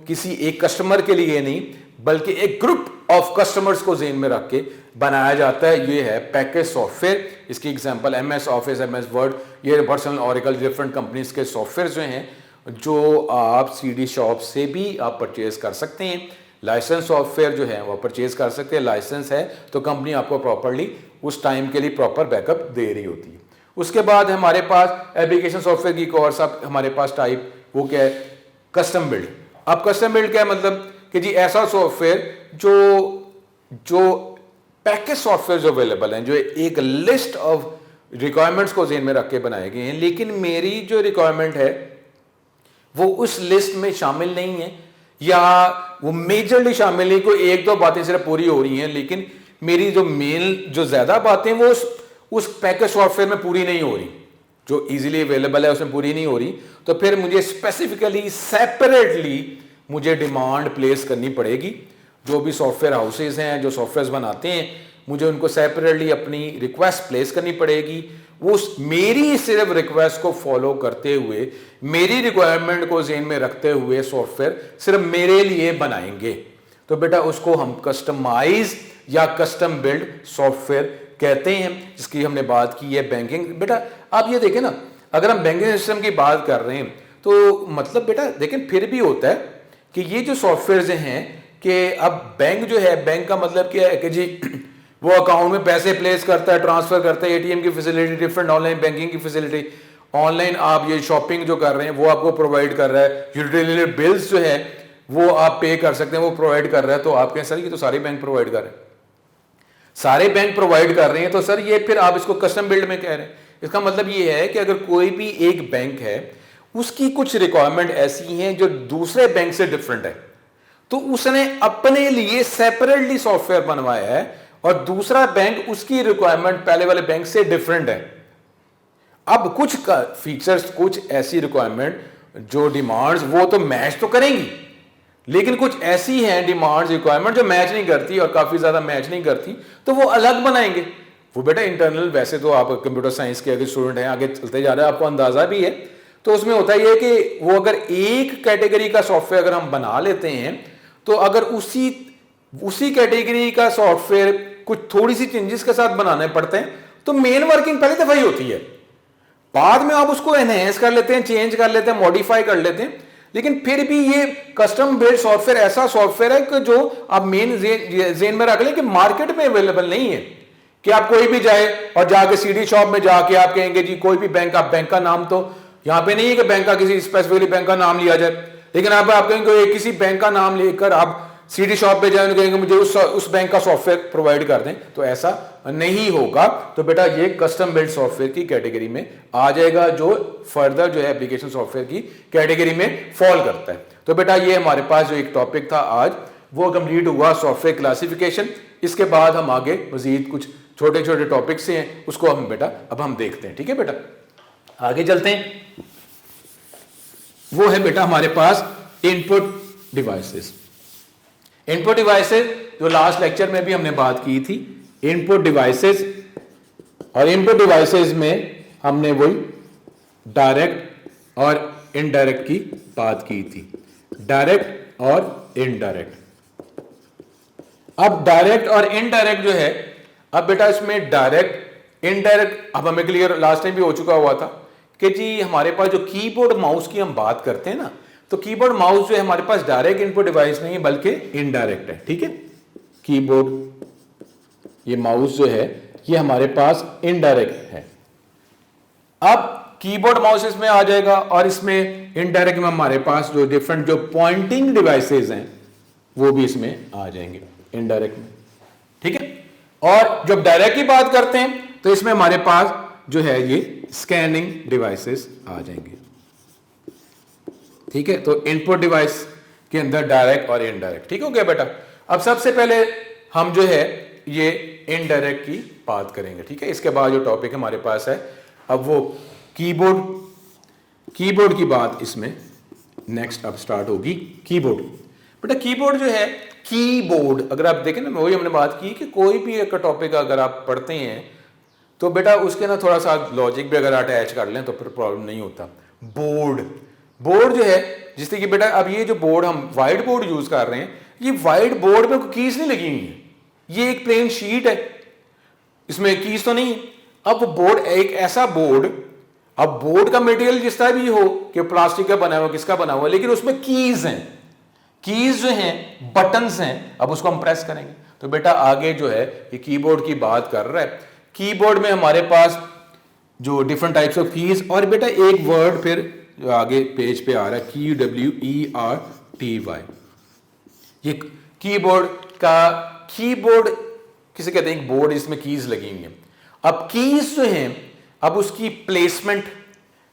किसी एक कस्टमर के लिए नहीं बल्कि एक ग्रुप ऑफ कस्टमर्स को जेन में रख के बनाया जाता है, ये है पैकेज सॉफ्टवेयर। इसकी example MS office, MS word, ये पर्सनल ऑरेकल, डिफरेंट कंपनीज के सॉफ्टवेयर जो हैं जो आप सीडी शॉप से भी आप परचेज कर सकते हैं। लाइसेंस सॉफ्टवेयर जो है वो परचेज कर सकते हैं, लाइसेंस है तो कंपनी आपको प्रॉपरली उस टाइम के लिए प्रॉपर बैकअप दे रही होती है। उसके बाद हमारे पास एप्लीकेशन सॉफ्टवेयर की एक और सब हमारे पास टाइप, वो क्या है, कस्टम बिल्ड। अब कस्टम बिल्ड क्या है, मतलब कि जी ऐसा सॉफ्टवेयर जो पैकेज सॉफ्टवेयर जो अवेलेबल हैं, जो एक लिस्ट ऑफ रिक्वायरमेंट्स को जेन में रख के बनाए गए हैं, लेकिन मेरी जो रिक्वायरमेंट है वो उस लिस्ट में शामिल नहीं है, या वो मेजरली शामिल नहीं, कोई एक दो बातें सिर्फ पूरी हो रही हैं, लेकिन मेरी जो मेन जो ज्यादा बातें वो उस पैकेज सॉफ्टवेयर में पूरी नहीं हो रही, जो इजीली अवेलेबल है उसमें पूरी नहीं हो रही। तो फिर मुझे स्पेसिफिकली सेपरेटली मुझे डिमांड प्लेस करनी पड़ेगी। जो भी सॉफ्टवेयर हाउसेज हैं जो सॉफ्टवेयर बनाते हैं, मुझे उनको सेपरेटली अपनी रिक्वेस्ट प्लेस करनी पड़ेगी। वो मेरी सिर्फ रिक्वेस्ट को फॉलो करते हुए, मेरी रिक्वायरमेंट को जेन में रखते हुए सॉफ्टवेयर सिर्फ मेरे लिए बनाएंगे। तो बेटा उसको हम कस्टमाइज या कस्टम बिल्ड सॉफ्टवेयर कहते हैं, जिसकी हमने बात की है बैंकिंग। बेटा आप ये देखें ना, अगर हम बैंकिंग सिस्टम की बात कर रहे हैं तो मतलब बेटा लेकिन फिर भी होता है कि ये जो सॉफ्टवेयर हैं कि अब बैंक जो है, बैंक का मतलब क्या है कि जी वो अकाउंट में पैसे प्लेस करता है, ट्रांसफर करता है, एटीएम की फैसिलिटी, डिफरेंट ऑनलाइन बैंकिंग की फैसिलिटी, ऑनलाइन आप ये शॉपिंग जो कर रहे हैं वो आपको प्रोवाइड कर रहा है, यूटिलिटी बिल्स जो है वो आप पे कर सकते हैं, वो प्रोवाइड कर रहा है। तो आप कहें सर ये तो सारे बैंक प्रोवाइड कर रहे हैं, सारे बैंक प्रोवाइड कर रहे हैं, तो सर ये फिर आप इसको कस्टम बिल्ड में कह रहे हैं। इसका मतलब ये है कि अगर कोई भी एक बैंक है, उसकी कुछ रिक्वायरमेंट ऐसी हैं जो दूसरे बैंक से डिफरेंट है, तो उसने अपने लिए सेपरेटली सॉफ्टवेयर बनवाया है, और दूसरा बैंक उसकी रिक्वायरमेंट पहले वाले बैंक से डिफरेंट है। अब कुछ फीचर्स, कुछ ऐसी रिक्वायरमेंट जो डिमांड्स वो तो मैच तो करेंगी, लेकिन कुछ ऐसी हैं डिमांड्स, रिक्वायरमेंट जो मैच नहीं करती और काफी ज्यादा मैच नहीं करती, तो वो अलग बनाएंगे। वो बेटा इंटरनल, वैसे तो आप कंप्यूटर साइंस के अगर स्टूडेंट हैं, आगे चलते जा रहे हैं, आपको अंदाजा भी है। तो उसमें होता है कि वो अगर एक कैटेगरी का सॉफ्टवेयर अगर हम बना लेते हैं, तो अगर उसी कैटेगरी का सॉफ्टवेयर कुछ थोड़ी सी चेंजेस के साथ बनाने पड़ते हैं, तो मेन वर्किंग पहले दफा ही होती है, बाद में आप उसको एनहेंस कर लेते हैं, चेंज कर लेते हैं, मॉडिफाई कर लेते हैं। लेकिन फिर भी ये कस्टम बिल्ड सॉफ्टवेयर ऐसा सॉफ्टवेयर है कि जो आप मेन जेन में रख लें कि मार्केट में अवेलेबल नहीं है, कि आप कोई भी जाए और जाके सीडी शॉप में जाके आप कहेंगे जी कोई भी बैंक, आप बैंक का नाम तो यहां पे नहीं है कि बैंक का किसी स्पेसिफिकली बैंक का नाम लिया जाए, लेकिन आप कहेंगे किसी बैंक का नाम लेकर आप सीडी शॉप पे जाए, कहेंगे मुझे उस बैंक का सॉफ्टवेयर प्रोवाइड कर दें, तो ऐसा नहीं होगा तो बेटा ये कस्टम बिल्ड सॉफ्टवेयर की कैटेगरी में आ जाएगा, जो फर्दर जो है एप्लीकेशन सॉफ्टवेयर की कैटेगरी में फॉल करता है। तो बेटा ये हमारे पास जो एक टॉपिक था आज वो कंप्लीट हुआ, सॉफ्टवेयर क्लासिफिकेशन। इसके बाद हम आगे मजीद कुछ छोटे छोटे टॉपिक से हैं, उसको हम बेटा अब हम देखते हैं। ठीक है बेटा, आगे चलते हैं। वो है बेटा हमारे पास इनपुट डिवाइसेस। इनपुट डिवाइसेस जो लास्ट लेक्चर में भी हमने बात की थी, इनपुट डिवाइसेस, और इनपुट डिवाइसेस में हमने वही डायरेक्ट और इनडायरेक्ट की बात की थी, डायरेक्ट और इनडायरेक्ट। अब डायरेक्ट और इनडायरेक्ट जो है, अब बेटा इसमें डायरेक्ट इनडायरेक्ट अब हमें क्लियर लास्ट टाइम भी हो चुका हुआ था कि जी हमारे पास जो कीबोर्ड माउस की हम बात करते हैं ना, तो कीबोर्ड माउस जो है हमारे पास डायरेक्ट इनपुट डिवाइस नहीं है बल्कि इनडायरेक्ट है। ठीक है, कीबोर्ड ये माउस जो है ये हमारे पास इनडायरेक्ट है। अब कीबोर्ड माउस इसमें आ जाएगा और इसमें इनडायरेक्ट में हमारे पास जो डिफरेंट जो पॉइंटिंग डिवाइसेस हैं वो भी इसमें आ जाएंगे इनडायरेक्ट में। ठीक है, और जब डायरेक्ट की बात करते हैं तो इसमें हमारे पास जो है ये स्कैनिंग डिवाइसेस आ जाएंगे। ठीक है, तो इनपुट डिवाइस के अंदर डायरेक्ट और इनडायरेक्ट। ठीक हो गया बेटा। अब सबसे पहले हम जो है ये इनडायरेक्ट की बात करेंगे। ठीक है, इसके बाद जो टॉपिक हमारे पास है अब वो कीबोर्ड की बात इसमें नेक्स्ट अब स्टार्ट होगी। कीबोर्ड बेटा, कीबोर्ड जो है, कीबोर्ड अगर आप देखें ना, वही हमने बात की कि कोई भी एक टॉपिक अगर आप पढ़ते हैं तो बेटा उसके ना थोड़ा सा लॉजिक भी अगर अटैच कर लें तो फिर प्रॉब्लम नहीं होता। बोर्ड जो है, जिससे कि बेटा अब ये जो बोर्ड हम व्हाइट बोर्ड यूज कर रहे हैं, ये व्हाइट बोर्ड में कीज नहीं लगी हुई है, ये एक प्लेन शीट है, इसमें कीज तो नहीं। अब बोर्ड एक ऐसा बोर्ड, अब बोर्ड का मटेरियल जिस तरह भी हो कि प्लास्टिक का बना हुआ किसका बना हुआ, लेकिन उसमें कीज हैं, कीज जो हैं बटन्स हैं, अब उसको हम प्रेस करेंगे। तो बेटा आगे जो है ये कीबोर्ड की बात कर रहा है। कीबोर्ड में हमारे पास जो डिफरेंट टाइप्स ऑफ कीज, और बेटा एक वर्ड फिर जो आगे पेज पे आ रहा है QWERTY, ये कीबोर्ड किसे कहते हैं, एक बोर्ड जिसमें कीज लगी हुई है। अब कीज जो हैं, अब उसकी प्लेसमेंट,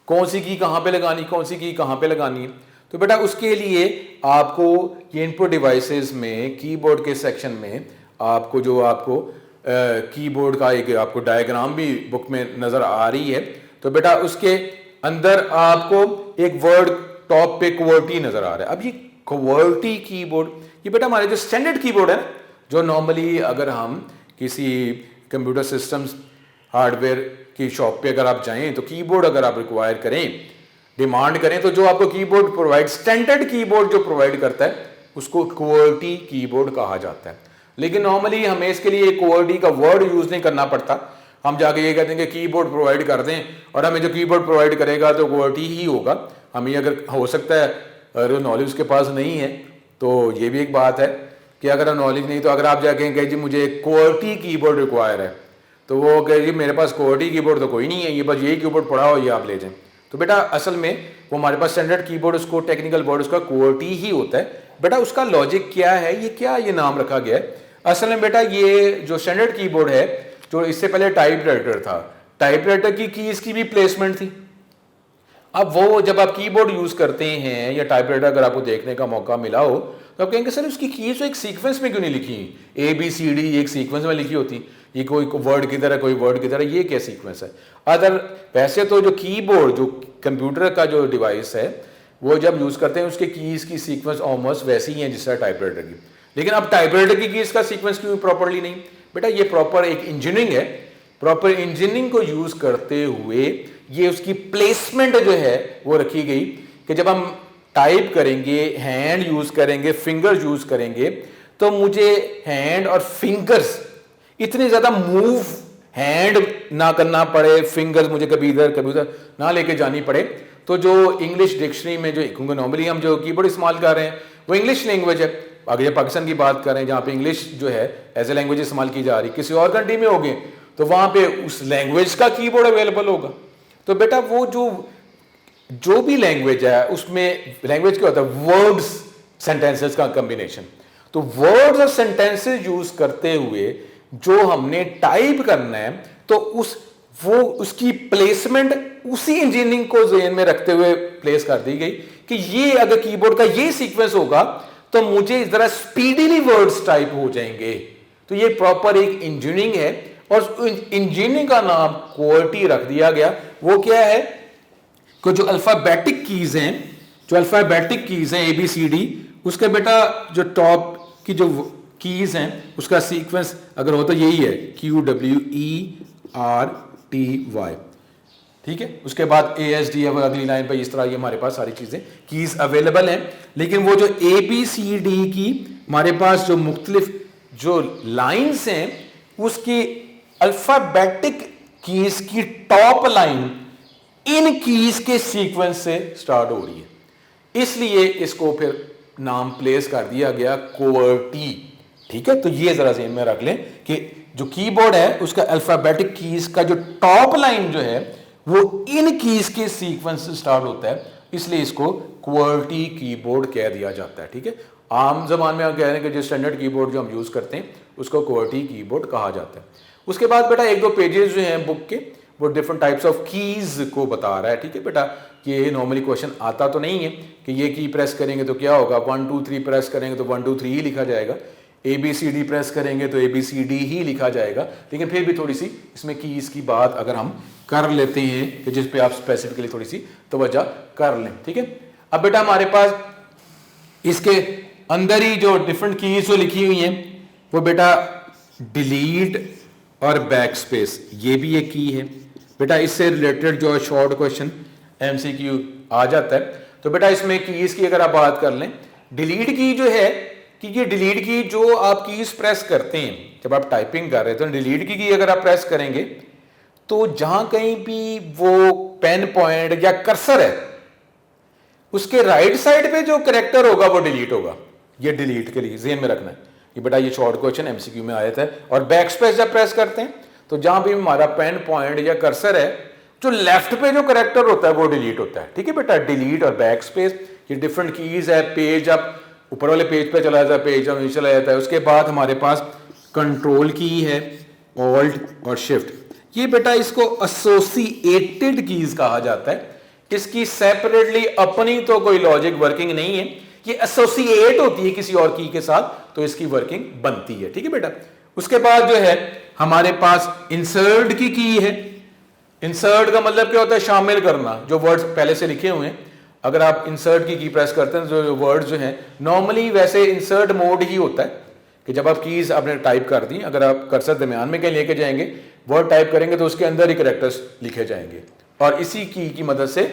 कौन सी की कहां पे लगानी, कौन सी की कहां पे लगानी है, तो बेटा उसके लिए आपको ये इनपुट डिवाइसेस में कीबोर्ड के सेक्शन में आपको जो आपको कीबोर्ड का एक आपको डायग्राम भी बुक में नजर आ रही है। तो बेटा उसके अंदर आपको एक वर्ड टॉप पे QWERTY नजर आ रहा है। अब ये QWERTY कीबोर्ड, ये बेटा हमारे जो स्टैंडर्ड कीबोर्ड है ना, जो नॉर्मली अगर हम किसी कंप्यूटर सिस्टम्स हार्डवेयर की शॉप पे अगर आप जाएं तो कीबोर्ड अगर आप रिक्वायर करें, डिमांड करें, तो जो आपको कीबोर्ड प्रोवाइड, स्टैंडर्ड कीबोर्ड जो प्रोवाइड करता है उसको QWERTY कीबोर्ड कहा जाता है। लेकिन नॉर्मली हमें इसके लिए QWERTY का वर्ड यूज नहीं करना पड़ता, हम जाके ये कहते हैं कि कीबोर्ड प्रोवाइड कर दें और हमें जो कीबोर्ड प्रोवाइड करेगा तो QWERTY ही होगा। हमें अगर हो सकता है अगर नॉलेज उसके पास नहीं है तो ये भी एक बात है कि अगर नॉलेज नहीं, तो अगर आप जाके कहें जी मुझे QWERTY कीबोर्ड रिक्वायर है, तो वो कहे जी मेरे पास QWERTY कीबोर्ड तो कोई नहीं है, ये बस यही कीबोर्ड पड़ा हो, ये आप ले जाएं। तो बेटा असल में वो हमारे पास स्टैंडर्ड कीबोर्ड, उसको टेक्निकल वर्ड उसका QWERTY ही होता है। बेटा उसका लॉजिक क्या है, ये क्या ये नाम रखा गया है, असल में बेटा ये जो स्टैंडर्ड कीबोर्ड है, जो इससे पहले टाइपराइटर था, टाइपराइटर की कीज की भी प्लेसमेंट थी। अब वो जब आप कीबोर्ड यूज करते हैं या टाइपराइटर अगर आपको देखने का मौका मिला हो तो आप कहेंगे सर उसकी कीज तो एक सीक्वेंस में क्यों नहीं लिखी, ABCD एक सीक्वेंस में लिखी होती, ये कोई वर्ड की तरह कोई वर्ड की तरह, ये क्या सीक्वेंस है। अदर वैसे तो जो कीबोर्ड जो कंप्यूटर का जो डिवाइस है वो जब यूज करते हैं उसके कीज की सीक्वेंस ऑलमोस्ट वैसी ही है जिस तरह टाइपराइटर की। लेकिन अब टाइपराइटर की कीज का सीक्वेंस क्यों प्रॉपरली नहीं, बेटा ये प्रॉपर एक इंजीनियरिंग है, प्रॉपर इंजीनियरिंग को यूज करते हुए ये उसकी प्लेसमेंट जो है वो रखी गई कि जब हम टाइप करेंगे, हैंड यूज करेंगे, फिंगर यूज करेंगे, तो मुझे हैंड और फिंगर्स इतने ज्यादा मूव हैंड ना करना पड़े, फिंगर्स मुझे कभी इधर कभी उधर ना लेके जानी पड़े। तो जो इंग्लिश डिक्शनरी में जो नॉर्मली हम जो कीबोर्ड इस्तेमाल कर रहे हैं वो इंग्लिश लैंग्वेज है। अगर पाकिस्तान की बात करें जहाँ पे इंग्लिश जो है एज ए लैंग्वेज इस्तेमाल की जा रही, किसी और कंट्री में होगी तो वहां पे उस लैंग्वेज का कीबोर्ड अवेलेबल होगा। तो बेटा वो जो भी लैंग्वेज है उसमें लैंग्वेज क्या होता है, वर्ड्स सेंटेंसेस का कॉम्बिनेशन। तो वर्ड्स और सेंटेंसेस यूज करते हुए जो हमने टाइप करना है तो उसकी प्लेसमेंट उसी इंजीनियरिंग को ज़हन में रखते हुए प्लेस कर दी गई कि ये अगर कीबोर्ड का ये सीक्वेंस होगा तो मुझे जरा स्पीडीली वर्ड्स टाइप हो जाएंगे। तो ये प्रॉपर एक इंजीनियरिंग है और इंजीनियरिंग का नाम क्वालिटी रख दिया गया। वो क्या है कि जो अल्फाबेटिक कीज हैं ABCD, उसके बेटा जो टॉप की जो कीज हैं उसका सीक्वेंस अगर होता यही है QWERTY, ठीक है। उसके बाद ASD है अगली लाइन पर। इस तरह ये हमारे पास सारी चीजें कीज अवेलेबल हैं। लेकिन वो जो ABCD की हमारे पास जो मुख्तलिफ जो लाइन्स हैं उसकी अल्फाबेटिक कीज की टॉप लाइन इन कीज के सीक्वेंस से स्टार्ट हो रही है, इसलिए इसको फिर नाम प्लेस कर दिया गया QWERTY, ठीक है। तो ये जरा ज़हन में रख लें कि जो कीबोर्ड है उसका अल्फाबेटिक कीज का जो टॉप लाइन जो है वो इन कीज के सीक्वेंस से स्टार्ट होता है, इसलिए इसको QWERTY कीबोर्ड कह दिया जाता है, ठीक है। आम जबान में हम कह रहे हैं कि जो स्टैंडर्ड कीबोर्ड जो हम यूज करते हैं उसको QWERTY कीबोर्ड कहा जाता है। उसके बाद बेटा एक दो पेजेस जो हैं बुक के वो डिफरेंट टाइप्स ऑफ कीज को बता रहा है, ठीक है बेटा। ये नॉर्मली क्वेश्चन आता तो नहीं है कि ये की प्रेस करेंगे तो क्या होगा, 1 2 3 प्रेस करेंगे तो 1 2 3 ही लिखा जाएगा, ABCD प्रेस करेंगे तो ABCD ही लिखा जाएगा। लेकिन फिर भी थोड़ी सी इसमें कीज की बात अगर हम कर लेते हैं कि जिस पे आप स्पेसिफिकली थोड़ी सी तवज्जो कर लें, ठीक है। अब बेटा हमारे पास इसके अंदर ही जो डिफरेंट कीज जो लिखी हुई हैं वो बेटा डिलीट और बैक स्पेस, ये भी एक की है बेटा। इससे रिलेटेड जो शॉर्ट क्वेश्चन MCQ आ जाता है। तो बेटा इसमें कीज की अगर आप बात कर लें, डिलीट की जो है कि ये डिलीट की जो आप कीज प्रेस करते हैं जब आप टाइपिंग कर रहे हैं तो डिलीट की अगर आप प्रेस करेंगे तो जहां कहीं भी वो पेन पॉइंट या कर्सर है उसके राइट साइड पे जो करेक्टर होगा वो डिलीट होगा। ये डिलीट के लिए ज़हन में रखना है ये बेटा, ये शॉर्ट क्वेश्चन MCQ में आया था। और बैक स्पेस जब प्रेस करते हैं तो जहां भी हमारा पेन पॉइंट या कर्सर है जो लेफ्ट पे जो करेक्टर होता है वो डिलीट होता है, ठीक है बेटा। डिलीट और बैक स्पेस ये डिफरेंट कीज है। पेज आप ऊपर वाले पेज पे चला जाता है, पेज अब नीचे चला जाता है। उसके बाद हमारे पास कंट्रोल की है, ऑल्ट और शिफ्ट। ये बेटा इसको एसोसिएटेड कीज कहा जाता है। इसकी सेपरेटली अपनी तो कोई लॉजिक वर्किंग नहीं है, ये एसोसिएट होती है किसी और की के साथ तो इसकी वर्किंग बनती है, ठीक है बेटा। उसके बाद जो है हमारे पास इंसर्ट की है। इंसर्ट का मतलब क्या होता है, शामिल करना। जो वर्ड्स पहले से लिखे हुए हैं अगर आप इंसर्ट की प्रेस करते हैं जो वर्ड्स जो हैं नॉर्मली वैसे इंसर्ट मोड ही होता है कि जब आप कीज आपने टाइप कर दी, अगर आप कर्सर दरमियान में कहीं लेके जाएंगे वर्ड टाइप करेंगे तो उसके अंदर ही कैरेक्टर्स लिखे जाएंगे और इसी की मदद से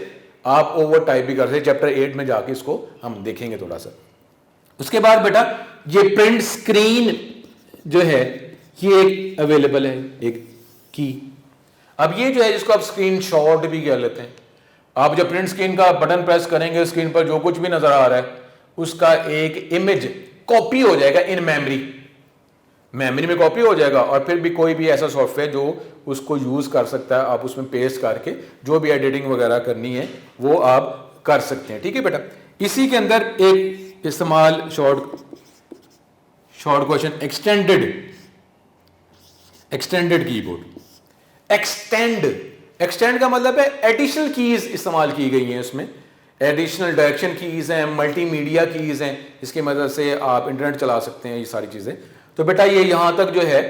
आप ओवर टाइप भी कर सकते हैं। चैप्टर 8 में जाके इसको हम देखेंगे थोड़ा सा। उसके बाद बेटा ये प्रिंट स्क्रीन जो है ये एक अवेलेबल है एक की। अब ये जो है जिसको आप स्क्रीन शॉट भी कह लेते हैं। आप जब प्रिंट स्क्रीन का बटन प्रेस करेंगे स्क्रीन पर जो कुछ भी नजर आ रहा है उसका एक इमेज कॉपी हो जाएगा इन मेमोरी में कॉपी हो जाएगा। और फिर भी कोई भी ऐसा सॉफ्टवेयर जो उसको यूज कर सकता है आप उसमें पेस्ट करके जो भी एडिटिंग वगैरह करनी है वो आप कर सकते हैं, ठीक है बेटा। इसी के अंदर एक इस्तेमाल short question extended keyboard. Extend का मतलब है एडिशनल कीज इस्तेमाल की गई हैं उसमें। एडिशनल डायरेक्शन कीज हैं, मल्टीमीडिया कीज हैं, इसकी मदद से आप इंटरनेट चला सकते हैं, ये सारी चीजें। तो बेटा ये यहां तक जो है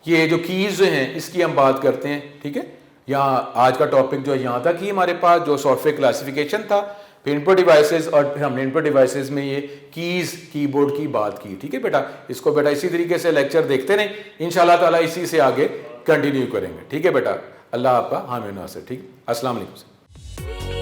ये जो कीज जो हैं इसकी हम बात करते हैं, ठीक है। यहाँ आज का टॉपिक जो है यहाँ तक ही हमारे पास जो सॉफ्टवेयर क्लासिफिकेशन था, फिर इनपुट डिवाइसेस और फिर हमने इनपुट डिवाइसेस में ये कीज कीबोर्ड की बात की, ठीक है बेटा। इसको बेटा इसी तरीके से लेक्चर देखते रहें, इंशाल्लाह ताला इसी से आगे कंटिन्यू करेंगे, ठीक है बेटा। अल्लाह आपका हामी नासिर, ठीक। अस्सलाम वालेकुम।